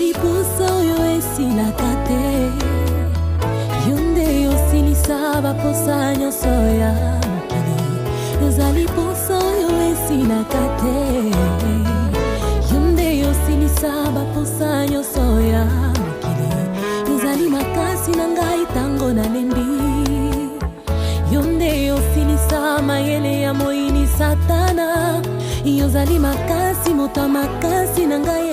Yozali posa oyo esilaka te. Yonde yosilisa baposa nyonso ya mokili. Yozali posa oyo esilaka te. Yonde yosilisa baposa nyonso ya mokili. Yozali makasi na ngai tango nalembi. Yonde yosilisa mayele ya moini satana. Yozali makasi moto makasi na ngai.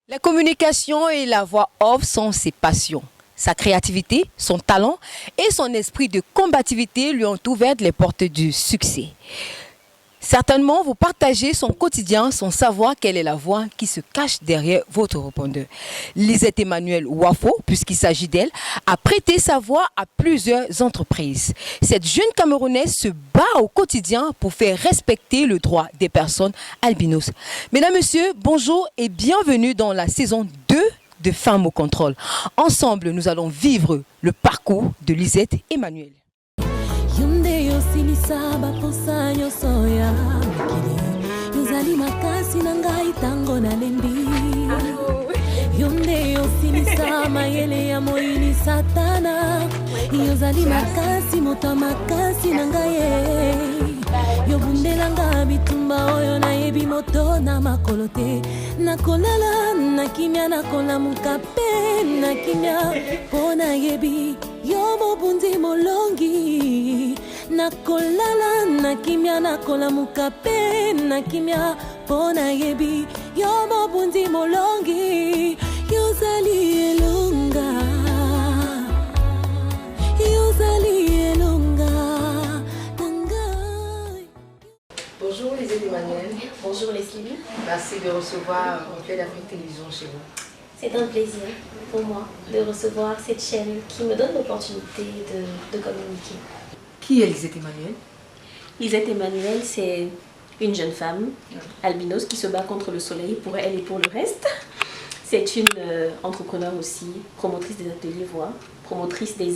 La communication et la voix off sont ses passions. Sa créativité, son talent et son esprit de combativité lui ont ouvert les portes du succès. Certainement, vous partagez son quotidien sans savoir quelle est la voix qui se cache derrière votre répondeur. Lisette Emmanuel Wafo, puisqu'il s'agit d'elle, a prêté sa voix à plusieurs entreprises. Cette jeune Camerounaise se bat au quotidien pour faire respecter le droit des personnes albinos. Mesdames, Messieurs, bonjour et bienvenue dans la saison 2 de Femmes au contrôle. Ensemble, nous allons vivre le parcours de Lisette Emmanuel. Yonde yosilisa baposa nyonso ya mokili. Yozali makasi na ngai tango nalembi. Yonde yosilisa mayele ya moini satana. Yozali makasi moto makasi na ngai. Yobundelanga bitumba oyo nayebi moto na makolo te. Nakolala nakimia nakolamuka pe nakimia po nayebi yo mobundi molongi. Nakolala nakimia nakolamuka pe nakimia po nayebi yo mobundi molongi. Yozali elonga, yozali elonga. Bonjour Lisette Emmanuel. Bonjour Leslie. Merci de recevoir Reflet d'Afrique Télévision chez vous. C'est un plaisir pour moi de recevoir cette chaîne qui me donne l'opportunité de communiquer. Qui est Lisette Emmanuel? Lisette Emmanuel, c'est une jeune femme albinos qui se bat contre le soleil pour elle et pour le reste. C'est une entrepreneur aussi, promotrice des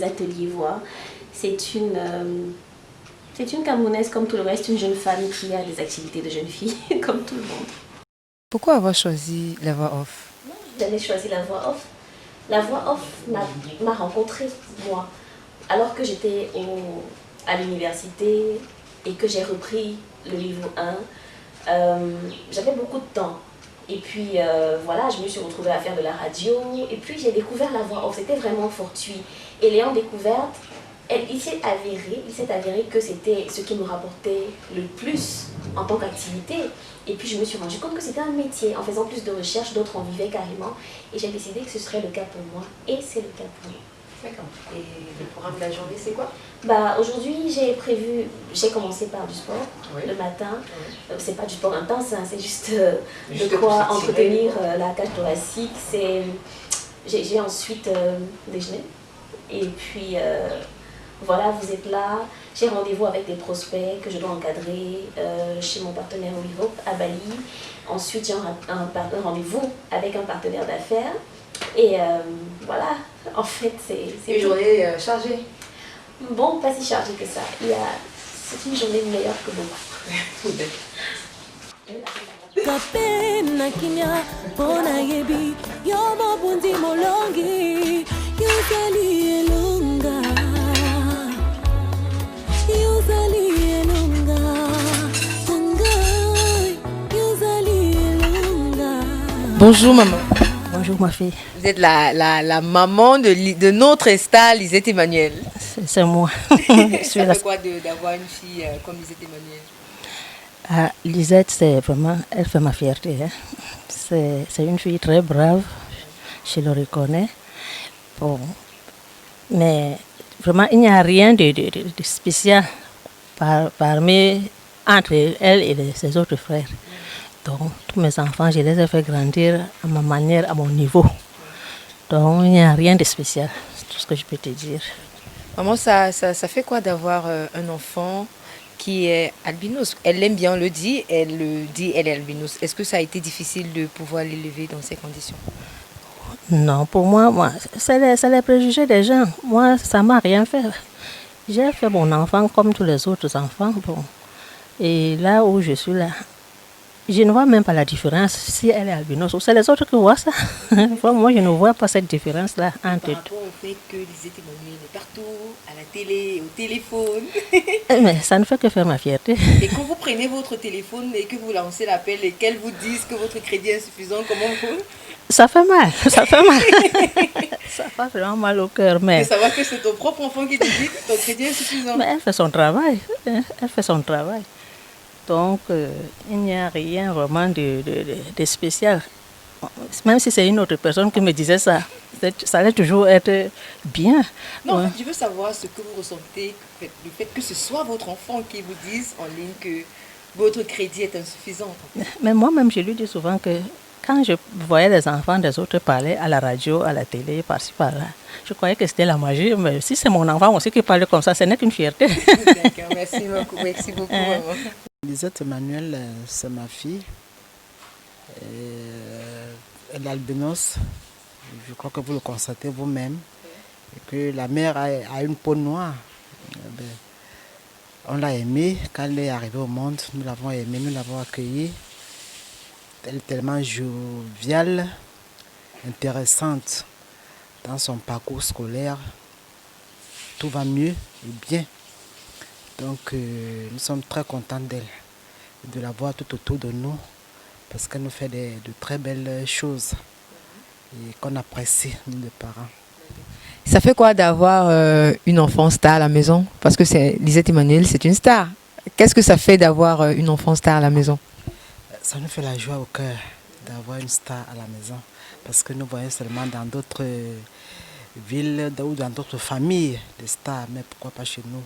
ateliers voix. C'est une Camerounaise comme tout le reste, une jeune femme qui a des activités de jeune fille comme tout le monde. Pourquoi avoir choisi la voix off? J'avais choisi la voix off. La voix off m'a rencontrée, moi, alors que j'étais à l'université et que j'ai repris le niveau 1. J'avais beaucoup de temps. Et puis voilà, je me suis retrouvée à faire de la radio. Et puis j'ai découvert la voix off. C'était vraiment fortuit. Et l'ayant découverte, il s'est avéré que c'était ce qui me rapportait le plus en tant qu'activité. Et puis je me suis rendu compte que c'était un métier. En faisant plus de recherches, d'autres en vivaient carrément. Et j'ai décidé que ce serait le cas pour moi. Et c'est le cas pour moi. D'accord. Et le programme de la journée, c'est quoi? Aujourd'hui, j'ai commencé par du sport le matin. Oui. C'est pas du sport intense, hein, c'est juste de quoi entretenir la cage thoracique. J'ai ensuite déjeuné. Et puis voilà, vous êtes là. J'ai rendez-vous avec des prospects que je dois encadrer chez mon partenaire WeHope à Bali. Ensuite, j'ai un rendez-vous avec un partenaire d'affaires. Et voilà, en fait, c'est une journée chargée. Bon, pas si chargée que ça. C'est une journée meilleure que beaucoup. Bonjour maman. Bonjour ma fille. Vous êtes la maman de notre star Lisette Emmanuel. C'est moi. Ça fait quoi d'avoir une fille comme Lisette Emmanuel? Lisette, c'est vraiment, elle fait ma fierté. Hein. C'est une fille très brave, je le reconnais. Bon, mais vraiment, il n'y a rien de spécial entre elle et ses autres frères. Donc, tous mes enfants, je les ai fait grandir à ma manière, à mon niveau. Donc, il n'y a rien de spécial, c'est tout ce que je peux te dire. Maman, ça fait quoi d'avoir un enfant qui est albinos? Elle l'aime bien, le dit, elle est albinos. Est-ce que ça a été difficile de pouvoir l'élever dans ces conditions? Non, pour moi c'est les préjugés des gens. Moi, ça ne m'a rien fait. J'ai fait mon enfant comme tous les autres enfants. Bon. Et là où je suis là, Je ne vois même pas la différence si elle est albinos ou c'est les autres qui voient ça. Moi, je ne vois pas cette différence-là entre Par rapport au fait que Lisette Emmanuel est partout, à la télé, au téléphone. Mais ça ne fait que faire ma fierté. Et quand vous prenez votre téléphone et que vous lancez l'appel et qu'elles vous disent que votre crédit est insuffisant, comment vous... Ça fait mal, ça fait mal. Ça fait vraiment mal au cœur. Mais De savoir que c'est ton propre enfant qui te dit que ton crédit est insuffisant. Mais elle fait son travail. Elle fait son travail. Donc, il n'y a rien vraiment de spécial. Même si c'est une autre personne qui me disait ça, ça allait toujours être bien. Non, Ouais. je veux savoir ce que vous ressentez, le fait que ce soit votre enfant qui vous dise en ligne que votre crédit est insuffisant. Mais moi-même, je lui dis souvent que quand je voyais les enfants des autres parler à la radio, à la télé, par-ci, par-là, je croyais que c'était la magie. Mais si c'est mon enfant aussi qui parle comme ça, ce n'est qu'une fierté. D'accord, merci beaucoup, maman. Lisette Emmanuel, c'est ma fille. Elle est albinos. Je crois que vous le constatez vous-même. Et que la mère a une peau noire. On l'a aimée. Quand elle est arrivée au monde, nous l'avons aimée, nous l'avons accueillie. Elle est tellement joviale, intéressante dans son parcours scolaire. Tout va mieux et bien. Donc nous sommes très contents d'elle, de la voir tout autour de nous, parce qu'elle nous fait de très belles choses et qu'on apprécie, nous les parents. Ça fait quoi d'avoir une enfant star à la maison? Parce que Lisette Emmanuel, c'est une star. Qu'est-ce que ça fait d'avoir une enfant star à la maison? Ça nous fait la joie au cœur d'avoir une star à la maison, parce que nous voyons seulement dans d'autres villes ou dans d'autres familles des stars, mais pourquoi pas chez nous?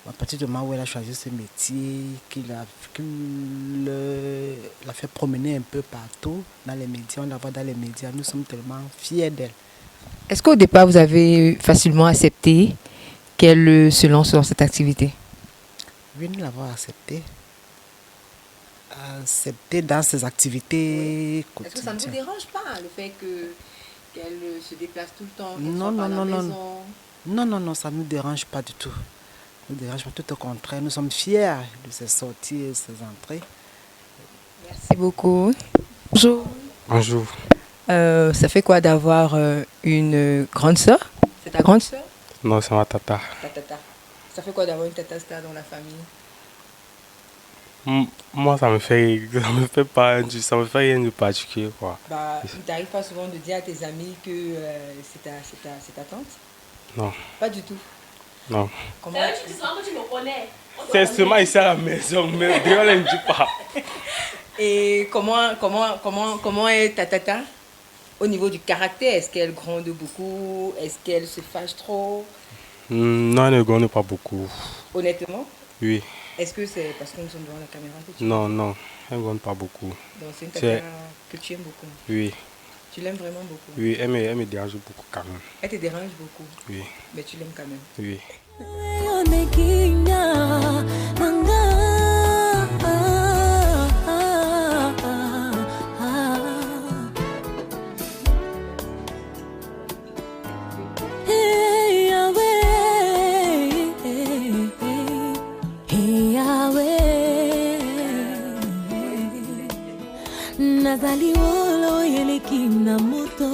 À partir du moment où elle a choisi ce métier, qu'il l'a fait promener un peu partout dans les médias, on la voit dans les médias, nous sommes tellement fiers d'elle. Est-ce qu'au départ, vous avez facilement accepté qu'elle se lance dans cette activité? Oui, nous l'avons accepté. Accepté dans ses activités Est-ce que ça ne vous quotidiennes. dérange pas le fait qu'elle se déplace tout le temps, qu'elle Non, soit pas à non, la non, maison? Non, ça ne nous dérange pas du tout. Nous dérange pas, tout au contraire. Nous sommes fiers de ses sorties et ses entrées. Merci beaucoup. Bonjour. Bonjour. Ça fait quoi d'avoir une grande sœur? C'est ta grande sœur? Non, c'est ma tata. Ta tata. Ça fait quoi d'avoir une tata star dans la famille? Moi, ça me fait rien de particulier, quoi. Bah, il t'arrive pas souvent de dire à tes amis que c'est ta tante? Non, Pas du tout. non. Comment Tu sens que tu me connais. C'est seulement ici à la maison, mais dehors, elle ne dit pas. Et comment est ta tata au niveau du caractère? Est-ce qu'elle gronde beaucoup? Est-ce qu'elle se fâche trop? Non, elle ne gagne pas beaucoup. Honnêtement? Oui. Est-ce que c'est parce que nous sommes devant la caméra que tu Non, elle ne gagne pas beaucoup. Donc c'est une C'est- tata que tu aimes beaucoup. Oui, Tu l'aimes vraiment beaucoup. oui, elle me dérange beaucoup quand même. Elle te dérange beaucoup, Oui, mais tu l'aimes quand même. oui. Hey Yahweh, nazali wolo yeleki na moto,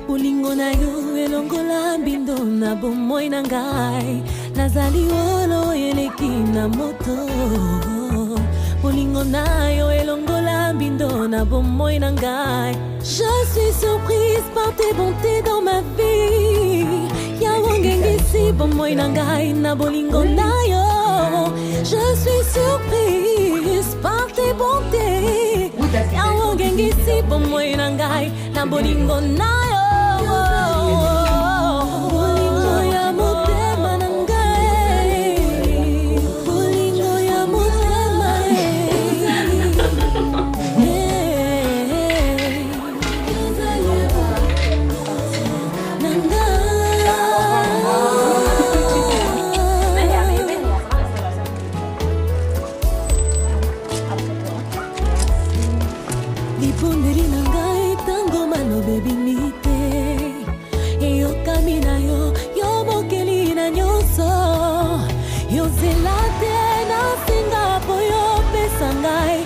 bolingo na yo elongola mbindo na bomoi na ngai. Nazali wolo yeleki na moto, bolingo na yo elongola mbindo na bomoi na ngai. Je suis surprise par tes bontés dans ma vie. Yawangengisi bomoi na ngai na bolingo na yo. Je suis surprise par tes bontés. Yawangengisi bomoi na ngai na bolingo na yo. Bolingo ya motema na ngai. Bolingo ya motema lipondeli na ngai ntango maloba ebimite eyokami na yo yo mokeli na nyonso yozela te nasenga po yopesa ngai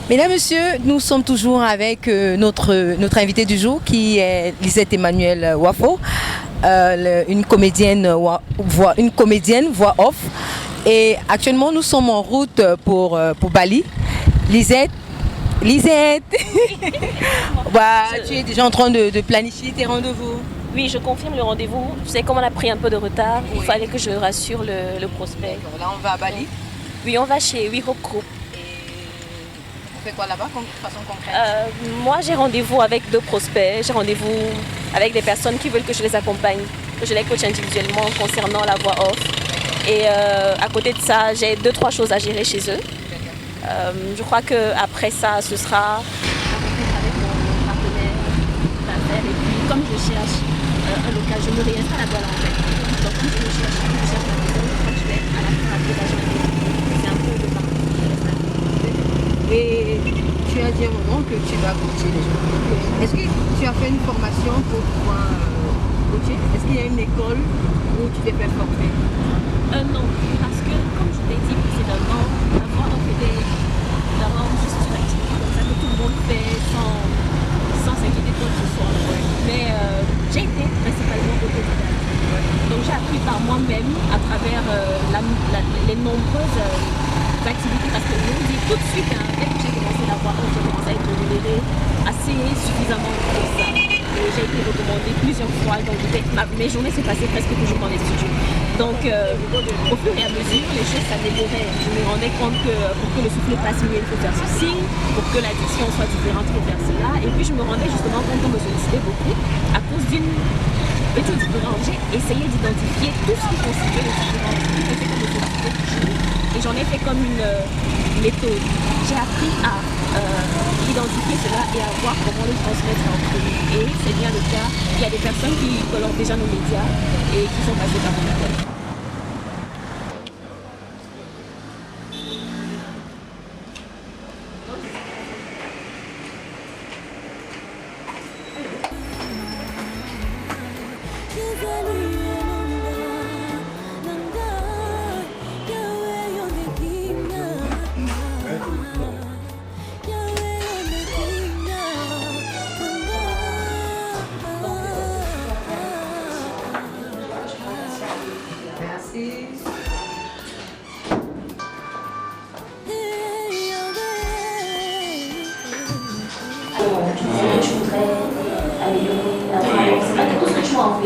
Mesdames, Messieurs, nous sommes toujours avec notre invité du jour qui est Lisette Emmanuel Wafo, une comédienne voix off. Et actuellement, nous sommes en route pour Bali. Lisette, tu es déjà en train de planifier tes rendez-vous? Oui, je confirme le rendez-vous. Tu sais, comme on a pris un peu de retard, il fallait que je rassure le prospect. Là, on va à Bali? Oui, on va chez We Hope Group. On fait quoi là-bas de façon concrète? Moi, j'ai rendez-vous avec 2 prospects. J'ai rendez-vous avec des personnes qui veulent que je les accompagne, que je les coach individuellement concernant la voix off. Et à côté de ça, j'ai 2-3 choses à gérer chez eux. Je crois qu'après ça, ce sera avec mon partenaire d'affaires. Et puis, comme je cherche un local, je me réinstalle à Douala en fait. Donc, comme je cherche la maison, je crois que je vais à la fin appeler la journée. C'est un peu de partout. Et tu as dit à un moment que tu vas coacher les gens. Est-ce que tu as fait une formation pour pouvoir coacher? Est-ce qu'il y a une école où tu t'es fait former? Non, parce que comme je t'ai dit précédemment, la voix off était d'abord juste une activité comme ça que tout le monde fait sans s'inquiéter de quoi que ce soit. Mais j'ai été principalement autodidacte. Donc j'ai appris par moi-même à travers les nombreuses activités, parce que je vous dis tout de suite, dès que j'ai commencé la voix off, j'ai commencé à être rémunérée assez suffisamment pour ça. Et j'ai été recommandée plusieurs fois, donc mes journées se passaient presque toujours dans les studios. Donc au fur et à mesure, les choses s'amélioraient. Je me rendais compte que pour que le souffle passe mieux, il faut faire ceci, pour que la diction soit différente, il faut faire cela. Et puis je me rendais justement compte qu'on me sollicitait beaucoup à cause d'une petite différence. J'ai essayé d'identifier tout ce qui constituait les différences, qui faisait qu'on me sollicitait toujours. Et j'en ai fait comme une méthode. J'ai appris à identifier cela et à voir comment le transmettre entre eux. Et c'est bien le cas. Il y a des personnes qui colorent déjà nos médias et qui sont passées par mon école.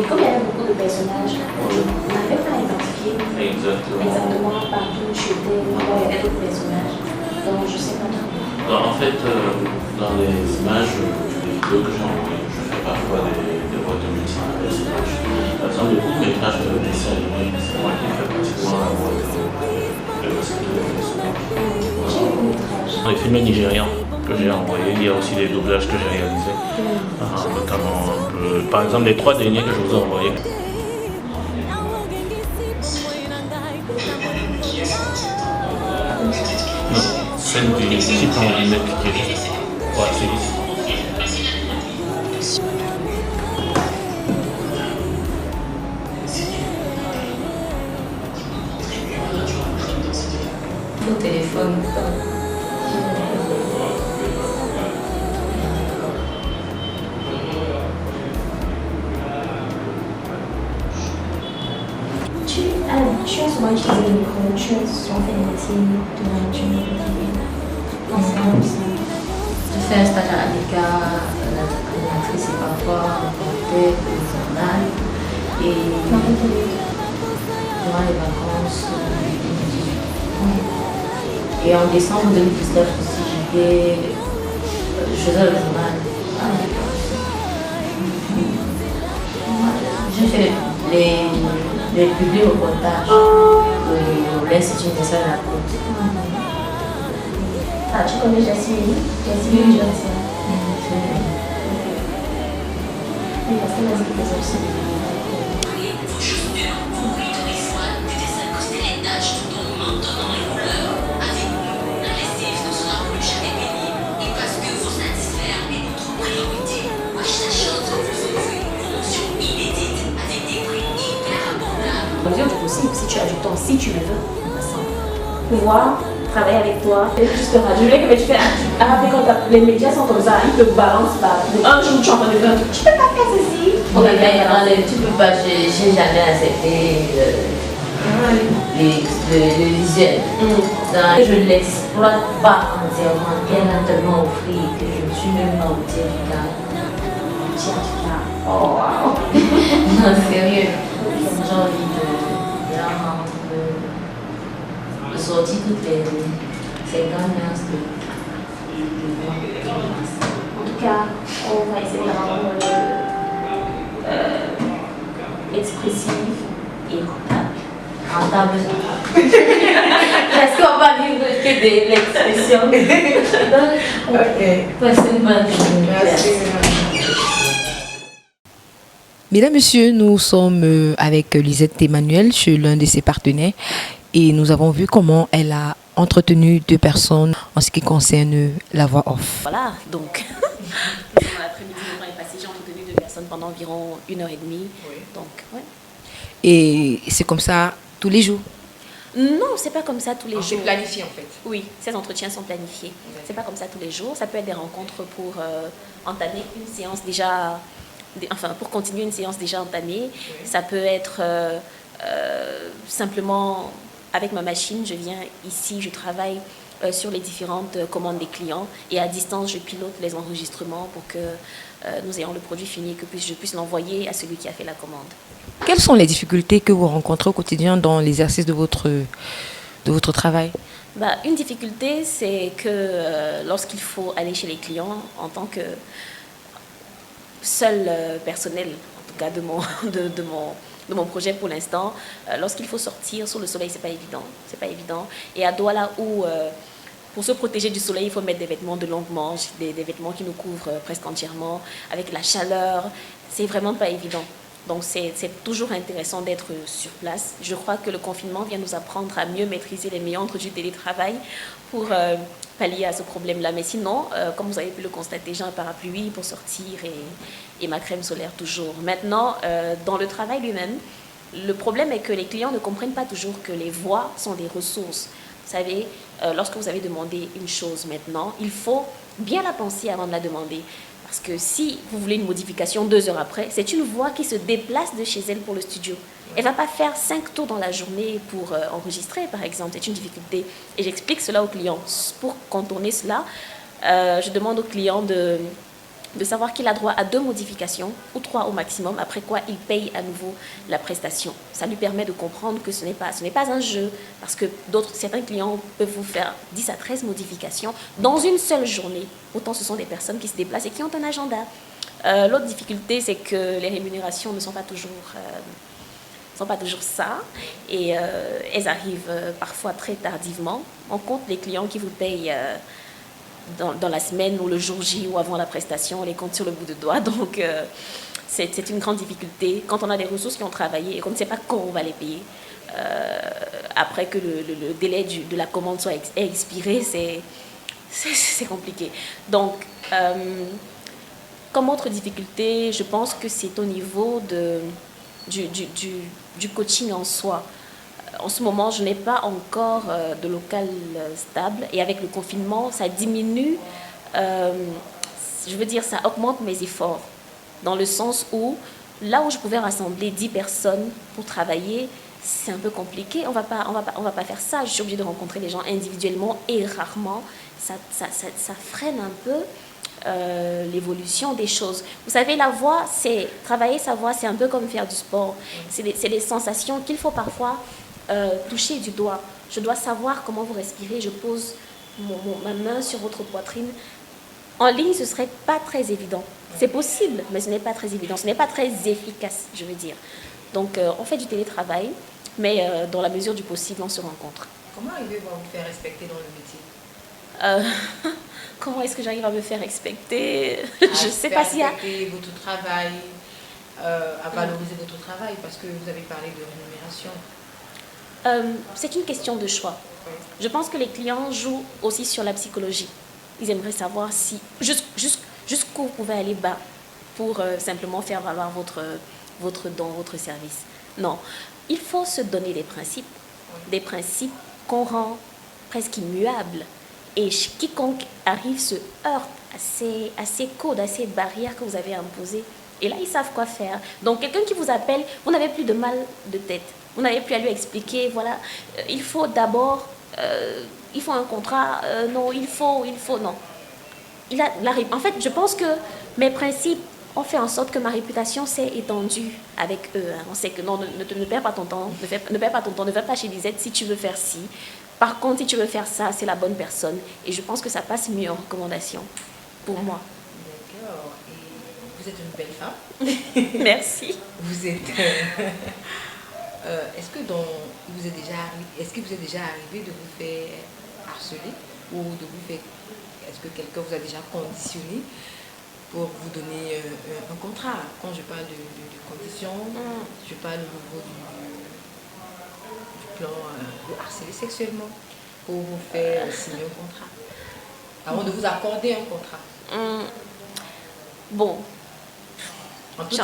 Comme il y avait beaucoup de personnages, on n'avait pas identifié exactement par qui je étais, il y avait d'autres personnages. Donc je ne sais pas trop. En fait, dans les images des vidéos que j'ai envoyées, je fais parfois des voix de multi-personnages. Par exemple, le court-métrage de dessin animé, c'est moi qui fais pratiquement la voix de personnages. Dans les films nigérians que j'ai envoyés, il y a aussi des doublages que j'ai réalisés, notamment par exemple les 3 derniers que je vous ai envoyés. Non, celle du type en guillemets qui est juste. Ouais, c'est ici. Au téléphone. Tu as souvent utilisé le micro, tu as souvent fait des métiers de nourriture, Je fais un stage à l'ADECA, l'animatrice et parfois reporter pour le journal. Et durant les vacances 2018. Et en décembre 2019 aussi, je faisais le journal. J'ai fait les publics reportages de l'Institut national de la Côte. Ah, tu connais Jasmine? Jasmine, je sais. Oui, parce que vas-y, des options. Mesure du possible, si tu as du temps, si tu le veux, Pouvoir travailler avec toi. Et juste te radio, mais tu fais rappeler quand les médias sont comme ça, ils te balancent pas. Un jour, tu es en train de faire, tu peux pas faire ceci. Tu peux pas, j'ai jamais accepté le visuel. Je ne l'exploite pas entièrement. Elle a tellement offert que je me suis même pas au certificat. Oh wow! Non, sérieux. J'ai envie de sortir toutes les 50 nuances de En tout cas, on va essayer de rendre expressive et rentable. Est-ce qu'on va vivre que de l'expression? Ok. Merci. Mesdames, Messieurs, nous sommes avec Lisette Emmanuel chez l'un de ses partenaires et nous avons vu comment elle a entretenu 2 personnes en ce qui concerne la voix off. Voilà, donc dans l'après-midi, le temps est passé, j'ai entretenu 2 personnes pendant environ 1h30. Oui. Donc, ouais. Et c'est comme ça tous les jours? Non, c'est pas comme ça tous les jours. C'est planifié en fait? Oui, ces entretiens sont planifiés. C'est pas comme ça tous les jours. Ça peut être des rencontres pour entamer une séance déjà... Enfin, pour continuer une séance déjà entamée. Ça peut être simplement avec ma machine, je viens ici, je travaille sur les différentes commandes des clients et à distance, je pilote les enregistrements pour que nous ayons le produit fini et que je puisse l'envoyer à celui qui a fait la commande. Quelles sont les difficultés que vous rencontrez au quotidien dans l'exercice de votre travail? Une difficulté, c'est que lorsqu'il faut aller chez les clients en tant que seul personnel, en tout cas de mon projet pour l'instant, lorsqu'il faut sortir sous le soleil, c'est pas évident. Et à Douala où pour se protéger du soleil, il faut mettre des vêtements de longue manche, des vêtements qui nous couvrent presque entièrement, avec la chaleur, c'est vraiment pas évident. Donc c'est toujours intéressant d'être sur place. Je crois que le confinement vient nous apprendre à mieux maîtriser les méandres du télétravail pour pallier à ce problème-là. Mais sinon, comme vous avez pu le constater, j'ai un parapluie pour sortir et ma crème solaire toujours. Maintenant, dans le travail lui-même, le problème est que les clients ne comprennent pas toujours que les voix sont des ressources. Vous savez, lorsque vous avez demandé une chose maintenant, il faut bien la penser avant de la demander. Parce que si vous voulez une modification 2 heures après, c'est une voix qui se déplace de chez elle pour le studio. Elle ne va pas faire 5 tours dans la journée pour enregistrer, par exemple. C'est une difficulté. Et j'explique cela aux clients. Pour contourner cela, je demande au client de savoir qu'il a droit à 2 modifications, ou 3 au maximum, après quoi il paye à nouveau la prestation. Ça lui permet de comprendre que ce n'est pas un jeu, parce que certains clients peuvent vous faire 10 à 13 modifications dans une seule journée. Autant ce sont des personnes qui se déplacent et qui ont un agenda. L'autre difficulté, c'est que les rémunérations ne sont pas toujours ça, et elles arrivent parfois très tardivement. On compte les clients qui vous payent dans la semaine ou le jour J ou avant la prestation, on les compte sur le bout de doigt. Donc, c'est une grande difficulté. Quand on a des ressources qui ont travaillé et qu'on ne sait pas quand on va les payer, après que le délai de la commande soit expiré, c'est compliqué. Donc, comme autre difficulté, je pense que c'est au niveau du coaching en soi. En ce moment, je n'ai pas encore de local stable et avec le confinement, ça diminue, je veux dire, ça augmente mes efforts dans le sens où là où je pouvais rassembler 10 personnes pour travailler, c'est un peu compliqué. On va pas faire ça. Je suis obligée de rencontrer les gens individuellement et rarement. Ça freine un peu l'évolution des choses. Vous savez, travailler sa voix, c'est un peu comme faire du sport. C'est des sensations qu'il faut parfois toucher du doigt. Je dois savoir comment vous respirez. Je pose ma main sur votre poitrine. En ligne, ce ne serait pas très évident. C'est possible, mais ce n'est pas très évident. Ce n'est pas très efficace, je veux dire. Donc, on fait du télétravail, mais dans la mesure du possible, on se rencontre. Comment arrivez-vous à vous faire respecter dans le métier? Comment est-ce que j'arrive à me faire respecter? Je ne sais pas s'il y a... respecter votre travail, à valoriser votre travail, parce que vous avez parlé de rémunération. C'est une question de choix. Je pense que les clients jouent aussi sur la psychologie. Ils aimeraient savoir si jusqu'où vous pouvez aller bas pour simplement faire valoir votre don, votre service. Non, il faut se donner des principes qu'on rend presque immuable. Et quiconque arrive se heurte à ces codes, à ces barrières que vous avez imposées. Et là, ils savent quoi faire. Donc, quelqu'un qui vous appelle, vous n'avez plus de mal de tête. Vous n'avez plus à lui expliquer, voilà, il faut d'abord, il faut un contrat, non, il faut, non. En fait, je pense que mes principes ont fait en sorte que ma réputation s'est étendue avec eux. On sait que non, ne perds pas ton temps, ne perds pas ton temps, ne va pas chez Lisette si tu veux faire ci. Par contre, si tu veux faire ça, c'est la bonne personne. Et je pense que ça passe mieux en recommandation pour moi. D'accord. Et vous êtes une belle femme. Merci. Vous êtes... est-ce que vous est déjà arrivé de vous faire harceler ou de vous faire... Est-ce que quelqu'un vous a déjà conditionné pour vous donner un contrat? Quand je parle de conditions, je parle au niveau du plan de harceler sexuellement pour vous faire signer un contrat, avant de vous accorder un contrat. Bon, j'ai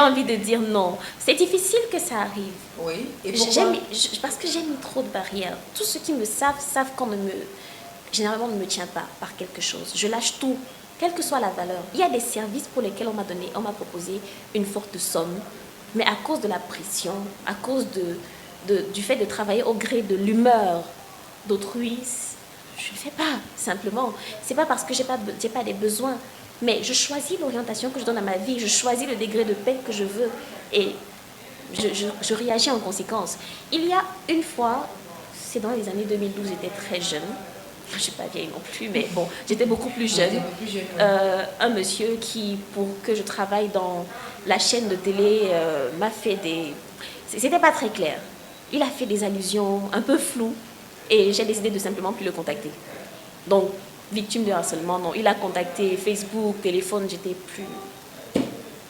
envie de dire non. C'est difficile que ça arrive. Oui, et pourquoi? Parce que j'ai mis trop de barrières. Tous ceux qui me savent qu'on généralement ne me tient pas par quelque chose. Je lâche tout, quelle que soit la valeur. Il y a des services pour lesquels on m'a proposé une forte somme, mais à cause de la pression, à cause du fait de travailler au gré de l'humeur d'autrui, je ne le fais pas, simplement. C'est pas parce que j'ai pas des besoins, mais je choisis l'orientation que je donne à ma vie, je choisis le degré de paix que je veux, et je réagis en conséquence. Il y a une fois, c'est dans les années 2012, j'étais très jeune. Je ne suis pas vieille non plus, mais bon, j'étais beaucoup plus jeune. Un monsieur qui, pour que je travaille dans la chaîne de télé, m'a fait des... C'était pas très clair. Il a fait des allusions un peu floues et j'ai décidé de simplement plus le contacter. Donc, victime de harcèlement, non. Il a contacté Facebook, téléphone, j'étais plus...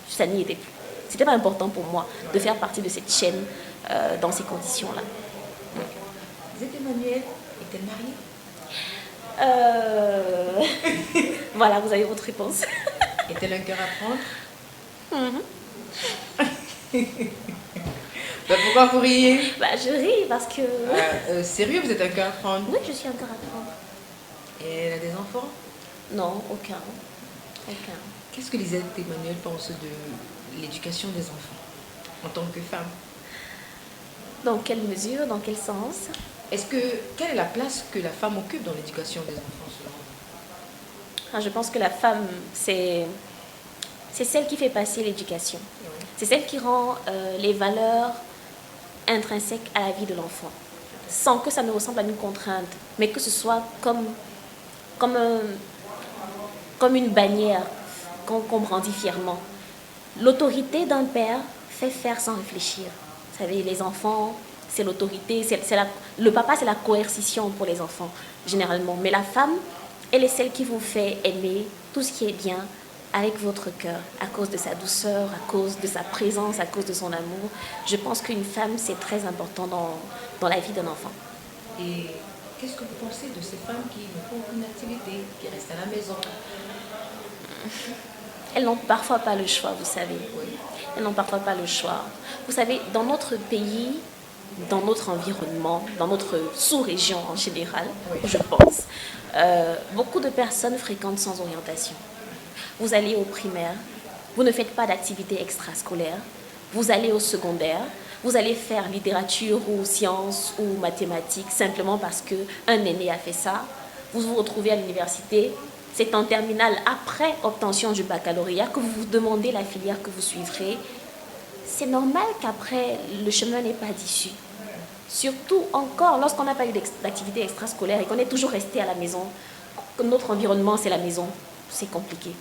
Ça n'y était plus. C'était pas important pour moi de faire partie de cette chaîne dans ces conditions-là. Vous êtes Emmanuel, est-elle mariée? Voilà, vous avez votre réponse. Est-elle un cœur à prendre? Pourquoi vous riez? Je ris parce que... sérieux, vous êtes un cœur à prendre? Oui, je suis un cœur à prendre. Et elle a des enfants? Non, aucun. Qu'est-ce que Lisette Emmanuel pense de l'éducation des enfants en tant que femme? Dans quelle mesure? Dans quel sens? Quelle est la place que la femme occupe dans l'éducation des enfants selon vous? Je pense que la femme, c'est celle qui fait passer l'éducation. Oui. C'est celle qui rend les valeurs intrinsèques à la vie de l'enfant, sans que ça ne ressemble à une contrainte, mais que ce soit comme une bannière qu'on brandit fièrement. L'autorité d'un père fait faire sans réfléchir. Vous savez, les enfants... C'est l'autorité, le papa, c'est la coercition pour les enfants, généralement. Mais la femme, elle est celle qui vous fait aimer tout ce qui est bien avec votre cœur, à cause de sa douceur, à cause de sa présence, à cause de son amour. Je pense qu'une femme, c'est très important dans la vie d'un enfant. Et qu'est-ce que vous pensez de ces femmes qui ne font aucune activité, qui restent à la maison? Elles n'ont parfois pas le choix, vous savez. Oui. Elles n'ont parfois pas le choix. Vous savez, dans notre pays... dans notre environnement, dans notre sous-région en général, oui. Je pense, beaucoup de personnes fréquentent sans orientation. Vous allez au primaire, vous ne faites pas d'activité extrascolaire, vous allez au secondaire, vous allez faire littérature ou sciences ou mathématiques simplement parce qu'un aîné a fait ça. Vous vous retrouvez à l'université, c'est en terminale après obtention du baccalauréat que vous vous demandez la filière que vous suivrez. C'est normal qu'après, le chemin n'est pas d'issue. Surtout encore lorsqu'on n'a pas eu d'activité extrascolaire et qu'on est toujours resté à la maison, que notre environnement c'est la maison, c'est compliqué.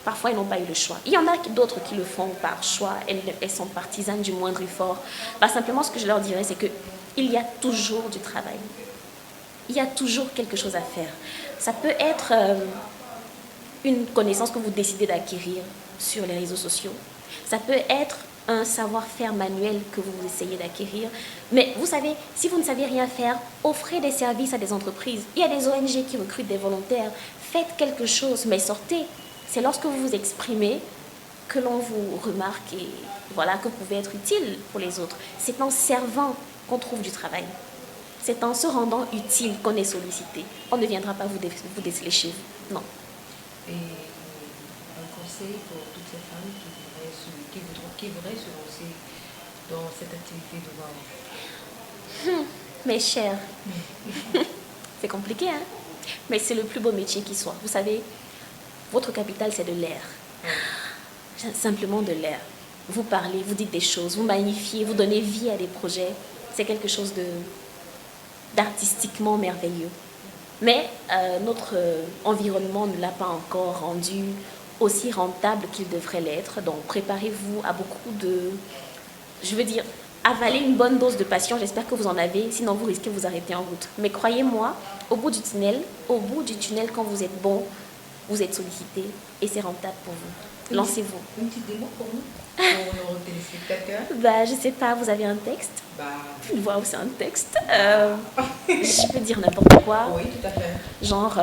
Parfois, ils n'ont pas eu le choix. Il y en a d'autres qui le font par choix, elles sont partisanes du moindre effort. Simplement, ce que je leur dirais, c'est qu'il y a toujours du travail. Il y a toujours quelque chose à faire. Ça peut être une connaissance que vous décidez d'acquérir sur les réseaux sociaux. Ça peut être un savoir-faire manuel que vous essayez d'acquérir. Mais vous savez, si vous ne savez rien faire, offrez des services à des entreprises. Il y a des ONG qui recrutent des volontaires. Faites quelque chose, mais sortez. C'est lorsque vous vous exprimez que l'on vous remarque et voilà, que vous pouvez être utile pour les autres. C'est en servant qu'on trouve du travail. c'est en se rendant utile qu'on est sollicité. On ne viendra pas vous déceler chez vous. Non. Et un conseil pour toutes ces femmes qui voudraient se lancer dans cette activité de voix off. Mes chers, c'est compliqué, hein? Mais c'est le plus beau métier qui soit. Vous savez, votre capital, c'est de l'air. Simplement de l'air. Vous parlez, vous dites des choses, vous magnifiez, vous donnez vie à des projets. C'est quelque chose d'artistiquement merveilleux. Mais notre environnement ne l'a pas encore rendu aussi rentable qu'il devrait l'être. Donc préparez-vous à beaucoup de... Je veux dire, avalez une bonne dose de passion. J'espère que vous en avez, sinon vous risquez de vous arrêter en route. Mais croyez-moi, au bout du tunnel, quand vous êtes bon, vous êtes sollicité et c'est rentable pour vous. Lancez-vous. Une petite démo pour nous, pour nos téléspectateurs. Bah, je sais pas, vous avez un texte? Une voix, c'est un texte. Je peux dire n'importe quoi. Oui, tout à fait. Genre,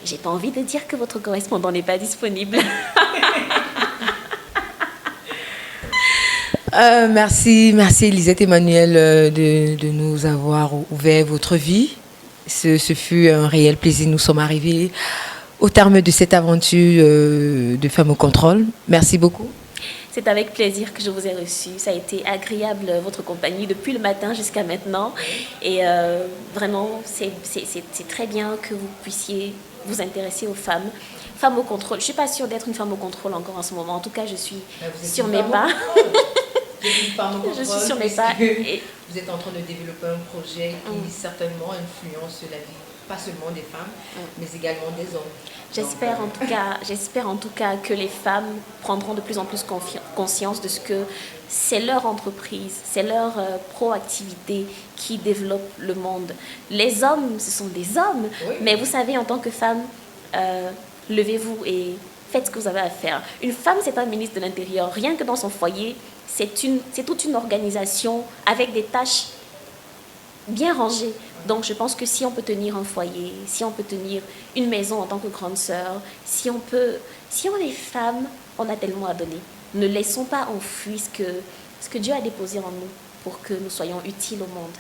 j'ai pas envie de dire que votre correspondant n'est pas disponible. Merci Elisette Emmanuel de nous avoir ouvert votre vie. Ce fut un réel plaisir. Nous sommes arrivés au terme de cette aventure de Femmes au contrôle. Merci beaucoup. C'est avec plaisir que je vous ai reçu. Ça a été agréable, votre compagnie, depuis le matin jusqu'à maintenant. Et vraiment, c'est très bien que vous puissiez vous intéresser aux femmes. Femmes au contrôle. Je ne suis pas sûre d'être une femme au contrôle encore en ce moment. En tout cas, je suis sur mes pas. Je suis sur mes pas. Et vous êtes en train de développer un projet qui certainement influence la vie, pas seulement des femmes, mais également des hommes. J'espère en tout cas que les femmes prendront de plus en plus conscience de ce que c'est leur entreprise, c'est leur proactivité qui développe le monde. Les hommes, ce sont des hommes, mais vous savez, en tant que femme, levez-vous et faites ce que vous avez à faire. Une femme, c'est un ministre de l'Intérieur. Rien que dans son foyer, c'est toute une organisation avec des tâches bien rangées. Donc, je pense que si on peut tenir un foyer, si on peut tenir une maison en tant que grande sœur, si on est femme, on a tellement à donner. Ne laissons pas enfouir ce que Dieu a déposé en nous pour que nous soyons utiles au monde.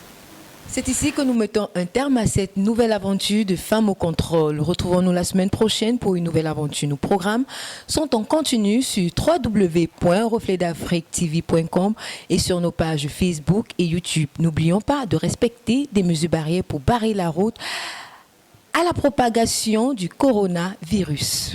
C'est ici que nous mettons un terme à cette nouvelle aventure de Femmes au contrôle. Retrouvons-nous la semaine prochaine pour une nouvelle aventure. Nos programmes sont en continu sur www.refletdafriquetv.com et sur nos pages Facebook et YouTube. N'oublions pas de respecter des mesures barrières pour barrer la route à la propagation du coronavirus.